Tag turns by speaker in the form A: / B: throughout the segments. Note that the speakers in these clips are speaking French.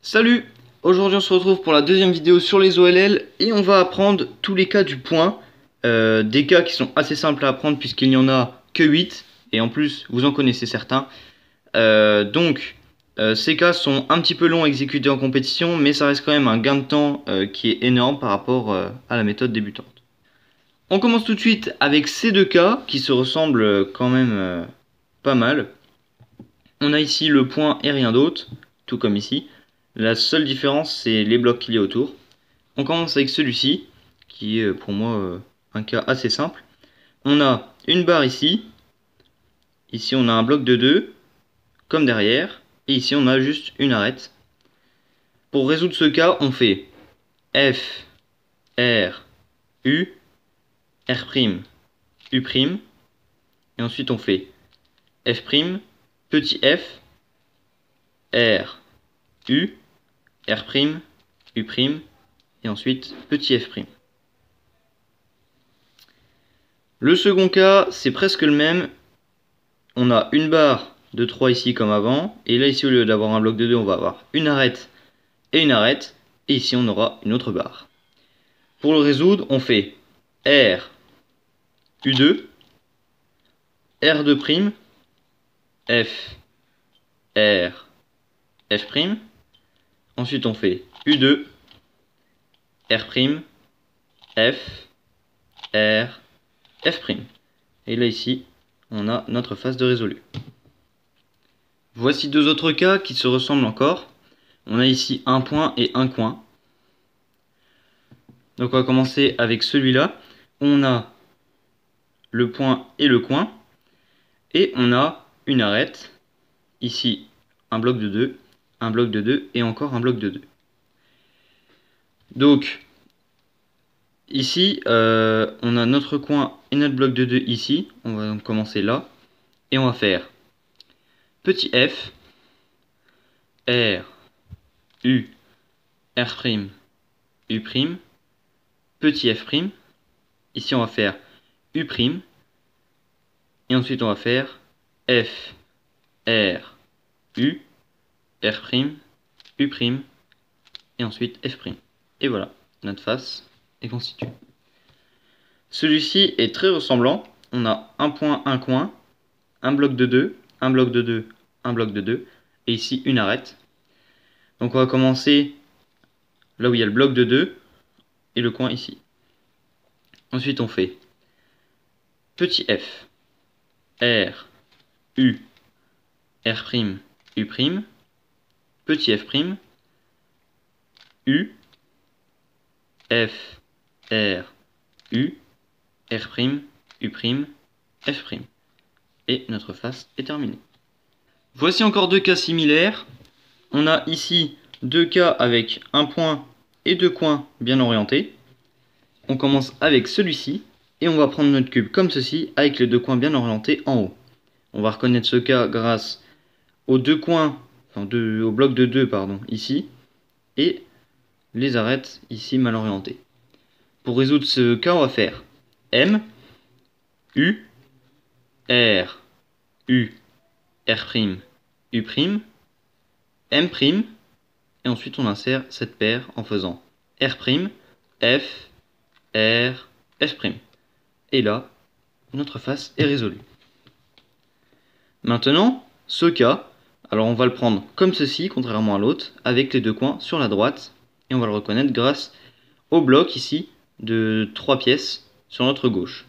A: Salut! Aujourd'hui on se retrouve pour la deuxième vidéo sur les OLL et on va apprendre tous les cas du point, des cas qui sont assez simples à apprendre puisqu'il n'y en a que 8 et en plus vous en connaissez certains. Ces cas sont un petit peu longs à exécuter en compétition, mais ça reste quand même un gain de temps qui est énorme par rapport à la méthode débutante. On commence tout de suite avec ces deux cas qui se ressemblent quand même pas mal. On a ici le point et rien d'autre, tout comme ici. La seule différence, c'est les blocs qu'il y a autour. On commence avec celui-ci, qui est pour moi un cas assez simple. On a une barre ici. Ici, on a un bloc de 2, comme derrière. Et ici, on a juste une arête. Pour résoudre ce cas, on fait F, R, U, R', U'. Et ensuite, on fait F', petit f, R, U, R', U', et ensuite petit f'. Le second cas, c'est presque le même. On a une barre de 3 ici comme avant, et là ici au lieu d'avoir un bloc de 2, on va avoir une arête, et ici on aura une autre barre. Pour le résoudre, on fait R, U2, R2', F, R, F'. Ensuite on fait U2, R', F, R, F'. Et là ici, on a notre phase de résolu. Voici deux autres cas qui se ressemblent encore. On a ici un point et un coin. Donc on va commencer avec celui-là. On a le point et le coin. Et on a une arête. Ici, un bloc de 2, un bloc de 2 et encore un bloc de 2. Donc, ici, on a notre coin et notre bloc de 2 ici. On va donc commencer là. Et on va faire petit f, R, U, R', U', petit f'. Ici, on va faire U'. Et ensuite, on va faire F, R, U, R', U', et ensuite F'. Et voilà, notre face est constituée. Celui-ci est très ressemblant. On a un point, un coin, un bloc de 2, un bloc de 2, un bloc de 2, et ici une arête. Donc on va commencer là où il y a le bloc de 2 et le coin ici. Ensuite on fait petit f, R, U, R', U', petit f', U, F, R, U, R', U', F'. Et notre face est terminée. Voici encore deux cas similaires. On a ici deux cas avec un point et deux coins bien orientés. On commence avec celui-ci et on va prendre notre cube comme ceci avec les deux coins bien orientés en haut. On va reconnaître ce cas grâce aux deux coins, au bloc de 2 pardon, ici, et les arêtes ici mal orientées. Pour résoudre ce cas, on va faire M, U, R, U, R', U', M', et ensuite on insère cette paire en faisant R', F, R, F'. Et là, notre face est résolue. Maintenant, ce cas, alors on va le prendre comme ceci, contrairement à l'autre, avec les deux coins sur la droite, et on va le reconnaître grâce au bloc ici de 3 pièces sur notre gauche.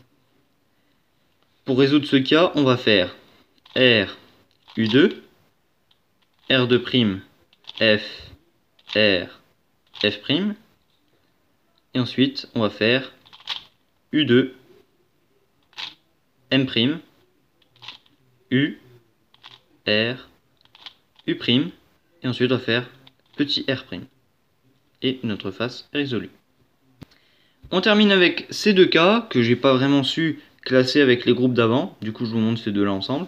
A: Pour résoudre ce cas, on va faire R, U2, R2', F, R, F', et ensuite on va faire U2, M', U, R, U', et ensuite on va faire petit R'. Et notre face est résolue. On termine avec ces deux cas que j'ai pas vraiment su classer avec les groupes d'avant, du coup je vous montre ces deux là ensemble.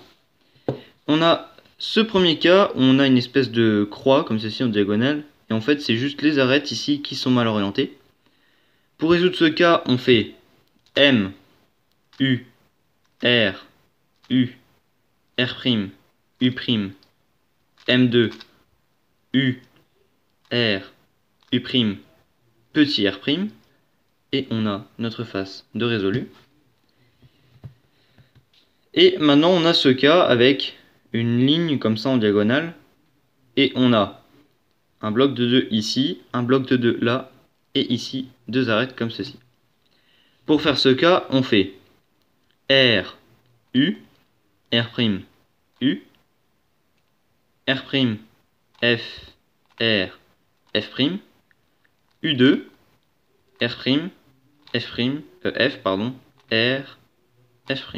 A: On a ce premier cas où on a une espèce de croix comme ceci en diagonale, et en fait c'est juste les arêtes ici qui sont mal orientées. Pour résoudre ce cas, on fait M, U, R, U, R', U', M2, U, R, U', petit R', et on a notre face de résolu. Et maintenant on a ce cas avec une ligne comme ça en diagonale, et on a un bloc de 2 ici, un bloc de 2 là, et ici, deux arêtes comme ceci. Pour faire ce cas, on fait R, U, R', U, R', F, R, F', U2, R', F', pardon, R, F'.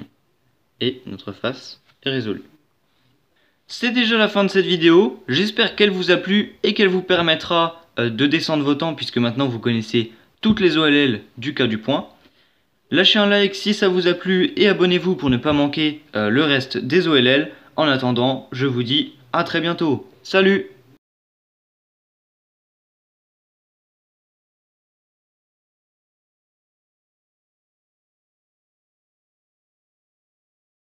A: Et notre face est résolue. C'est déjà la fin de cette vidéo, j'espère qu'elle vous a plu et qu'elle vous permettra de descendre vos temps puisque maintenant vous connaissez toutes les OLL du cas du point. Lâchez un like si ça vous a plu et abonnez-vous pour ne pas manquer le reste des OLL. En attendant, je vous dis à très bientôt. Salut!